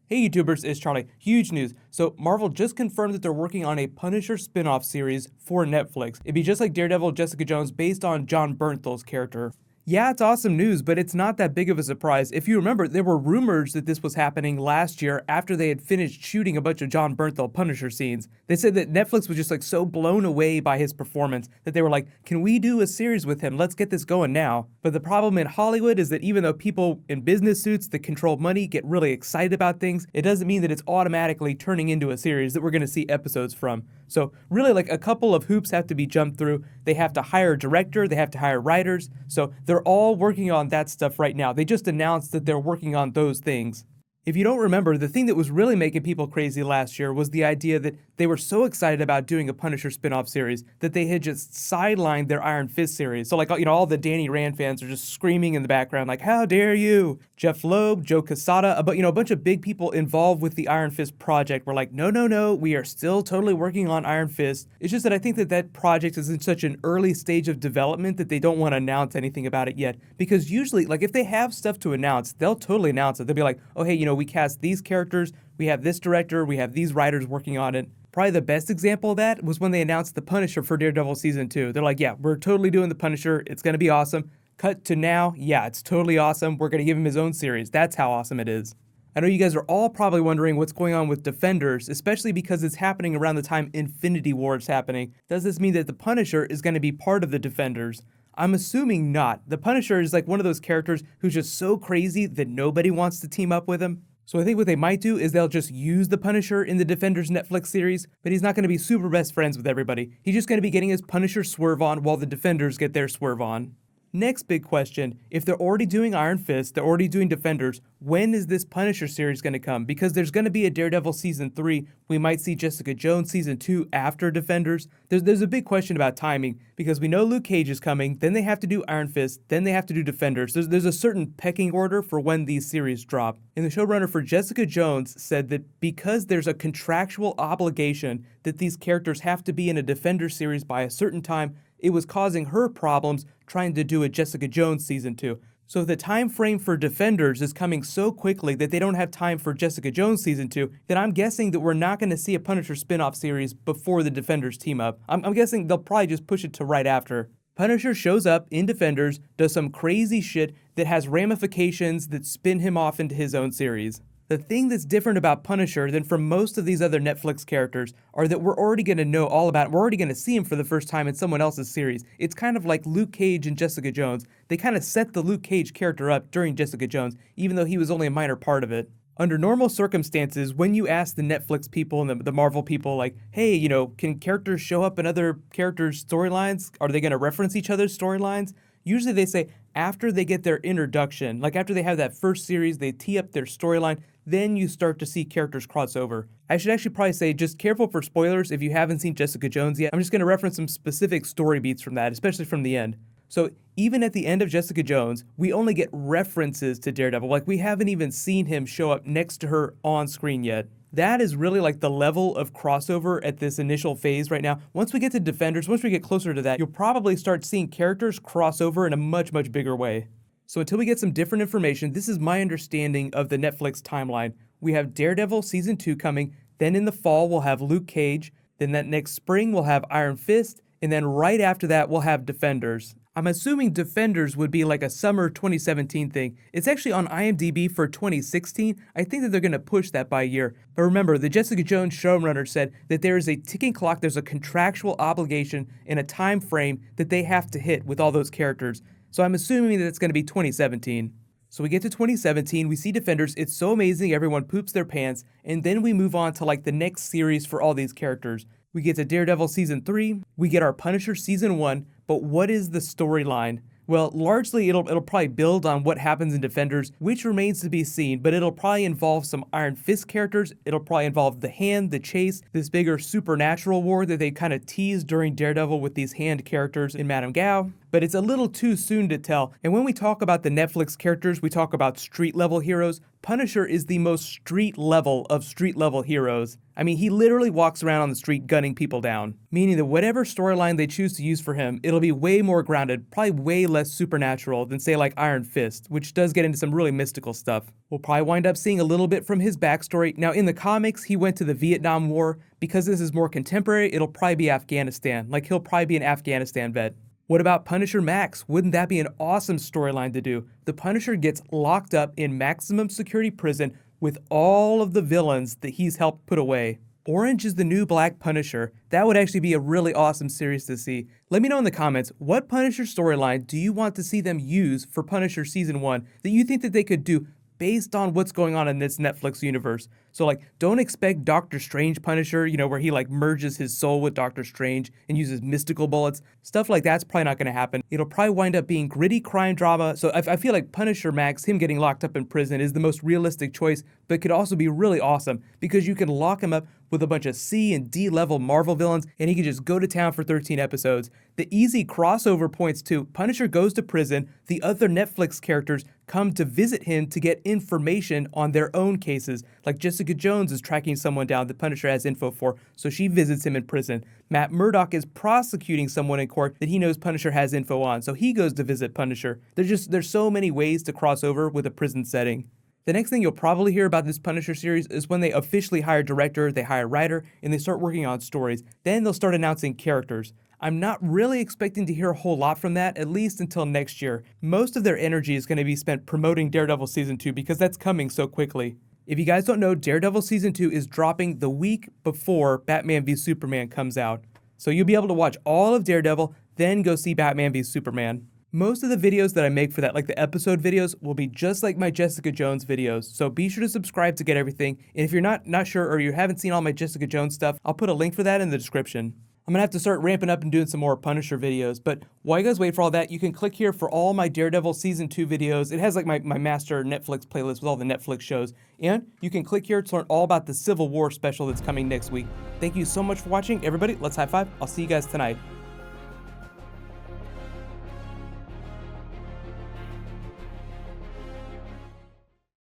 Hey YouTubers, it's Charlie. Huge news. So Marvel just confirmed that they're working on a Punisher spin-off series for Netflix. It'd be just like Daredevil, Jessica Jones, based on John Bernthal's character. Yeah, it's awesome news, but it's not that big of a surprise. If you remember, there were rumors that this was happening last year after they had finished shooting a bunch of John Bernthal Punisher scenes. They said that Netflix was just like so blown away by his performance that they were like, can we do a series with him? Let's get this going now. But the problem in Hollywood is that even though people in business suits that control money get really excited about things, it doesn't mean that it's automatically turning into a series that we're going to see episodes from. So really like a couple of hoops have to be jumped through. They have to hire a director, they have to hire writers. So they're all working on that stuff right now. They just announced that they're working on those things. If you don't remember, the thing that was really making people crazy last year was the idea that they were so excited about doing a Punisher spin-off series that they had just sidelined their Iron Fist series. So like, all the Danny Rand fans are just screaming in the background like, how dare you? Jeff Loeb, Joe Quesada, a bunch of big people involved with the Iron Fist project were like, no, we are still totally working on Iron Fist. It's just that I think that project is in such an early stage of development that they don't want to announce anything about it yet. Because usually, like if they have stuff to announce, they'll totally announce it. They'll be like, oh hey, we cast these characters, we have this director, we have these writers working on it. Probably the best example of that was when they announced the Punisher for Daredevil Season 2. They're like, yeah, we're totally doing the Punisher, it's gonna be awesome. Cut to now, yeah, it's totally awesome, we're gonna give him his own series. That's how awesome it is. I know you guys are all probably wondering what's going on with Defenders, especially because it's happening around the time Infinity War is happening. Does this mean that the Punisher is going to be part of the Defenders? I'm assuming not. The Punisher is like one of those characters who's just so crazy that nobody wants to team up with him. So I think what they might do is they'll just use the Punisher in the Defenders Netflix series, but he's not going to be super best friends with everybody. He's just going to be getting his Punisher swerve on while the Defenders get their swerve on. Next big question, if they're already doing Iron Fist, they're already doing Defenders, when is this Punisher series going to come? Because there's going to be a Daredevil Season 3, we might see Jessica Jones Season 2 after Defenders. There's a big question about timing, because we know Luke Cage is coming, then they have to do Iron Fist, then they have to do Defenders. There's a certain pecking order for when these series drop. And the showrunner for Jessica Jones said that because there's a contractual obligation that these characters have to be in a Defenders series by a certain time, it was causing her problems trying to do a Jessica Jones Season 2. So if the time frame for Defenders is coming so quickly that they don't have time for Jessica Jones Season 2, then I'm guessing that we're not going to see a Punisher spin-off series before the Defenders team up. I'm guessing they'll probably just push it to right after. Punisher shows up in Defenders, does some crazy shit that has ramifications that spin him off into his own series. The thing that's different about Punisher than from most of these other Netflix characters are that we're already going to know all about him. We're already going to see him for the first time in someone else's series. It's kind of like Luke Cage and Jessica Jones. They kind of set the Luke Cage character up during Jessica Jones, even though he was only a minor part of it. Under normal circumstances, when you ask the Netflix people and the Marvel people, like, hey, can characters show up in other characters' storylines? Are they going to reference each other's storylines? Usually they say after they get their introduction, like after they have that first series, they tee up their storyline, then you start to see characters cross over. I should actually probably say just careful for spoilers if you haven't seen Jessica Jones yet. I'm just going to reference some specific story beats from that, especially from the end. So even at the end of Jessica Jones, we only get references to Daredevil. Like we haven't even seen him show up next to her on screen yet. That is really like the level of crossover at this initial phase right now. Once we get to Defenders, once we get closer to that, you'll probably start seeing characters cross over in a much bigger way. So until we get some different information, this is my understanding of the Netflix timeline. We have Daredevil Season 2 coming, then in the fall we'll have Luke Cage, then that next spring we'll have Iron Fist, and then right after that we'll have Defenders. I'm assuming Defenders would be like a summer 2017 thing. It's actually on IMDb for 2016. I think that they're going to push that by a year. But remember, the Jessica Jones showrunner said that there is a ticking clock, there's a contractual obligation and a time frame that they have to hit with all those characters. So I'm assuming that it's going to be 2017. So we get to 2017, we see Defenders, it's so amazing, everyone poops their pants, and then we move on to like the next series for all these characters. We get to Daredevil Season 3, we get our Punisher Season 1, but what is the storyline? Well, largely it'll probably build on what happens in Defenders, which remains to be seen, but it'll probably involve some Iron Fist characters, it'll probably involve the Hand, the Chase, this bigger supernatural war that they kind of teased during Daredevil with these Hand characters in Madame Gao. But it's a little too soon to tell, and when we talk about the Netflix characters, we talk about street-level heroes. Punisher is the most street level of street level heroes. I mean, he literally walks around on the street gunning people down. Meaning that whatever storyline they choose to use for him, it'll be way more grounded, probably way less supernatural than say like Iron Fist, which does get into some really mystical stuff. We'll probably wind up seeing a little bit from his backstory. Now in the comics, he went to the Vietnam War. Because this is more contemporary, it'll probably be Afghanistan. Like he'll probably be an Afghanistan vet. What about Punisher Max? Wouldn't that be an awesome storyline to do? The Punisher gets locked up in maximum security prison with all of the villains that he's helped put away. Orange is the new Black Punisher. That would actually be a really awesome series to see. Let me know in the comments, what Punisher storyline do you want to see them use for Punisher Season 1 that you think that they could do based on what's going on in this Netflix universe? So like, don't expect Doctor Strange Punisher, where he like merges his soul with Doctor Strange and uses mystical bullets. Stuff like that's probably not going to happen. It'll probably wind up being gritty crime drama. So I feel like Punisher Max, him getting locked up in prison, is the most realistic choice, but could also be really awesome because you can lock him up with a bunch of C and D level Marvel villains and he can just go to town for 13 episodes. The easy crossover points too. Punisher goes to prison, the other Netflix characters come to visit him to get information on their own cases. Like Jessica Jones is tracking someone down that Punisher has info for, so she visits him in prison. Matt Murdock is prosecuting someone in court that he knows Punisher has info on, so he goes to visit Punisher. There's so many ways to cross over with a prison setting. The next thing you'll probably hear about this Punisher series is when they officially hire director, they hire writer, and they start working on stories. Then they'll start announcing characters. I'm not really expecting to hear a whole lot from that, at least until next year. Most of their energy is going to be spent promoting Daredevil Season 2 because that's coming so quickly. If you guys don't know, Daredevil Season 2 is dropping the week before Batman v Superman comes out. So you'll be able to watch all of Daredevil, then go see Batman v Superman. Most of the videos that I make for that, like the episode videos, will be just like my Jessica Jones videos, so be sure to subscribe to get everything. And if you're not sure or you haven't seen all my Jessica Jones stuff, I'll put a link for that in the description. I'm gonna have to start ramping up and doing some more Punisher videos, but while you guys wait for all that, you can click here for all my Daredevil Season 2 videos. It has like my master Netflix playlist with all the Netflix shows, and you can click here to learn all about the Civil War special that's coming next week. Thank you so much for watching, everybody. Let's high five. I'll see you guys tonight.